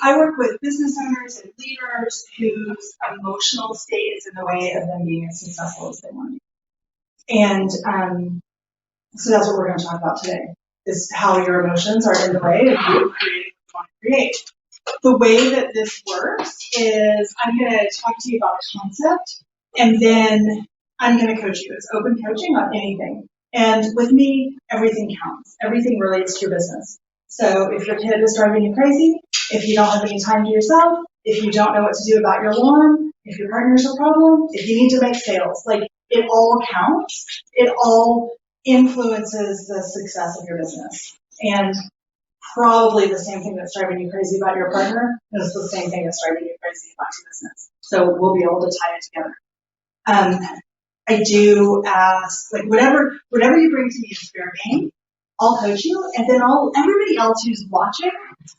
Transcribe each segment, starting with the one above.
I work with business owners and leaders whose emotional state is in the way of them being as successful as they want to be. And so that's what we're going to talk about today, is how your emotions are in the way of you creating what you want to create. The way that this works is I'm going to talk to you about a concept, and then I'm going to coach you. It's open coaching on anything. And with me, everything counts. Everything relates to your business. So if your kid is driving you crazy, if you don't have any time to yourself, if you don't know what to do about your lawn, if your partner's a problem, if you need to make sales, like it all counts. It all influences the success of your business. And probably the same thing that's driving you crazy about your partner is the same thing that's driving you crazy about your business. So we'll be able to tie it together. I do ask, like, whatever you bring to me is fair game. I'll coach you, and then everybody else who's watching,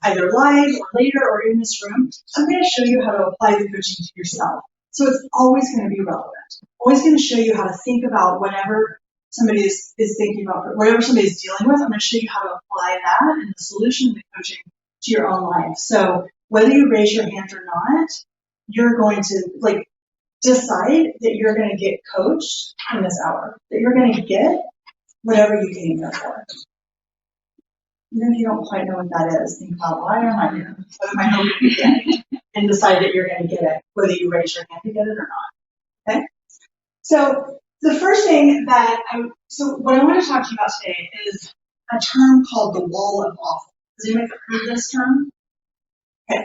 either live or later or in this room, I'm going to show you how to apply the coaching to yourself. So it's always going to be relevant. Always going to show you how to think about whatever somebody is thinking about, whatever somebody's dealing with. I'm going to show you how to apply that and the solution of the coaching to your own life. So whether you raise your hand or not, you're going to decide that you're going to get coached in this hour, that you're going to get whatever you came here for. Even if you don't quite know what that is, think about why am I here? What am I hoping to get? And decide that you're going to get it, whether you raise your hand to get it or not. Okay? So the first thing what I want to talk to you about today is a term called the wall of awful. Has anybody heard this term? Okay.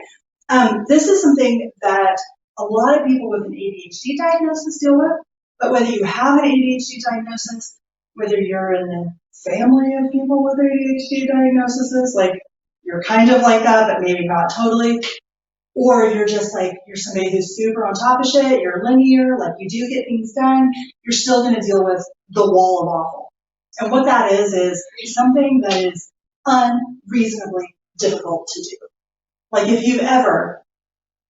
This is something that a lot of people with an ADHD diagnosis deal with, but whether you have an ADHD diagnosis, whether you're in a family of people with ADHD diagnoses, like you're kind of like that, but maybe not totally, or you're just like, you're somebody who's super on top of shit, you're linear, like you do get things done, you're still going to deal with the wall of awful. And what that is something that is unreasonably difficult to do. Like if you've ever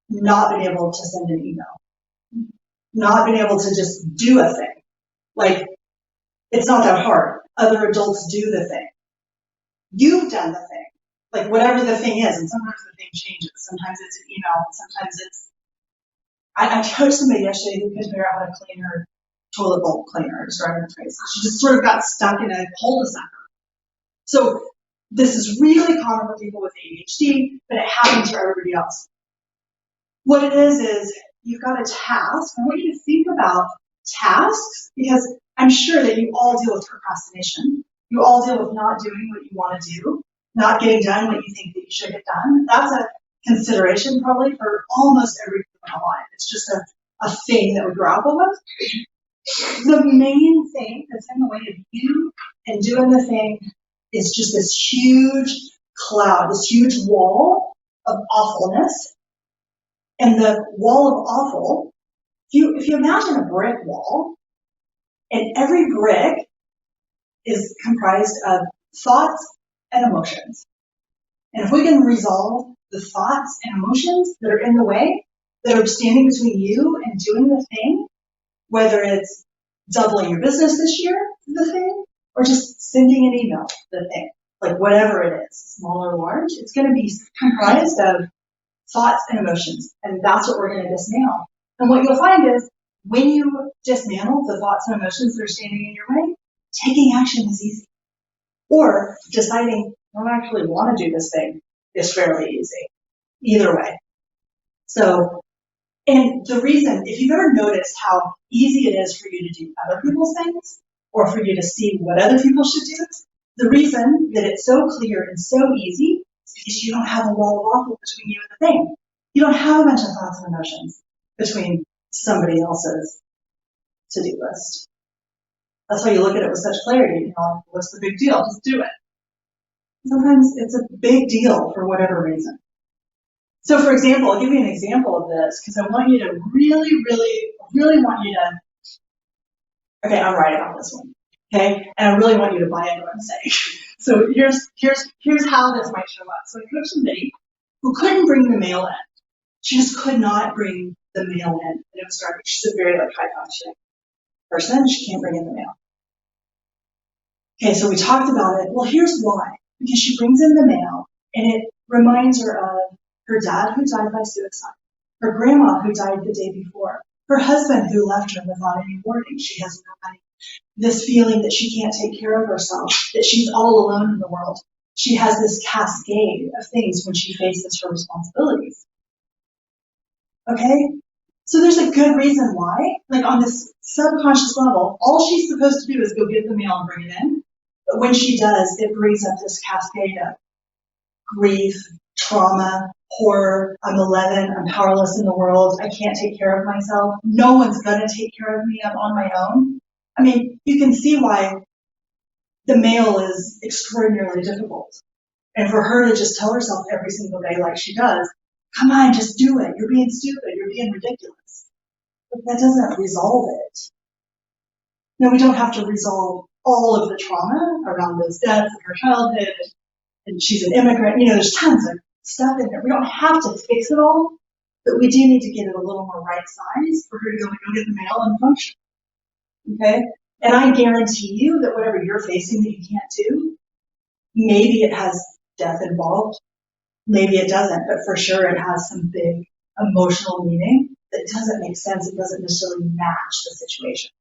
not been able to send an email, not been able to just do a thing, like it's not that hard. Other adults do the thing. You've done the thing, like whatever the thing is, and sometimes the thing changes. Sometimes it's an email, sometimes it's, I coached somebody yesterday who couldn't figure out how to clean her toilet bowl cleaner. It was driving her crazy. She just sort of got stuck in a cul-de-sac. So this is really common for people with ADHD, but it happens for everybody else. What it is you've got a task. I want you to think about tasks, because I'm sure that you all deal with procrastination. You all deal with not doing what you want to do, not getting done what you think that you should get done. That's a consideration probably for almost every people in our life. It's just a thing that we grapple with. The main thing that's in the way of you and doing the thing is just this huge cloud, this huge wall of awfulness. And the wall of awful, if you imagine a brick wall, and every brick is comprised of thoughts and emotions. And if we can resolve the thoughts and emotions that are in the way, that are standing between you and doing the thing, whether it's doubling your business this year, the thing, or just sending an email, the thing, like whatever it is, small or large, it's going to be comprised of thoughts and emotions. And that's what we're going to dismantle. And what you'll find is when you dismantle the thoughts and emotions that are standing in your way, taking action is easy. Or deciding, I don't actually want to do this thing is fairly easy. Either way. So, and the reason, if you've ever noticed how easy it is for you to do other people's things, or for you to see what other people should do, the reason that it's so clear and so easy is because you don't have a wall of awful between you and the thing. You don't have a bunch of thoughts and emotions between somebody else's to-do list. That's why you look at it with such clarity. Like, what's the big deal? Just do it. Sometimes it's a big deal for whatever reason. So, for example, I'll give you an example of this because I want you to really want you to. Okay, I'm right about this one. Okay, and I really want you to buy into what I'm saying. So here's how this might show up. So I coached somebody who couldn't bring the mail in. She just could not bring the mail in, and it was driving. She's a very high functioning person. She can't bring in the mail. Okay, so we talked about it. Well, here's why. Because she brings in the mail, and it reminds her of her dad who died by suicide, her grandma who died the day before, her husband who left her without any warning. She has no money. This feeling that she can't take care of herself, that she's all alone in the world. She has this cascade of things when she faces her responsibilities. Okay? So there's a good reason why, like on this subconscious level, all she's supposed to do is go get the mail and bring it in. But when she does, it brings up this cascade of grief, trauma, horror. I'm 11, I'm powerless in the world, I can't take care of myself. No one's gonna take care of me, I'm on my own. I mean, you can see why the mail is extraordinarily difficult. And for her to just tell herself every single day like she does, come on, just do it. You're being stupid. You're being ridiculous. But that doesn't resolve it. No, we don't have to resolve all of the trauma around those deaths in her childhood. And she's an immigrant. You know, there's tons of stuff in there. We don't have to fix it all, but we do need to get it a little more right size for her to go get the mail and function. Okay? And I guarantee you that whatever you're facing that you can't do, maybe it has death involved, maybe it doesn't, but for sure it has some big emotional meaning that doesn't make sense. It doesn't necessarily match the situation.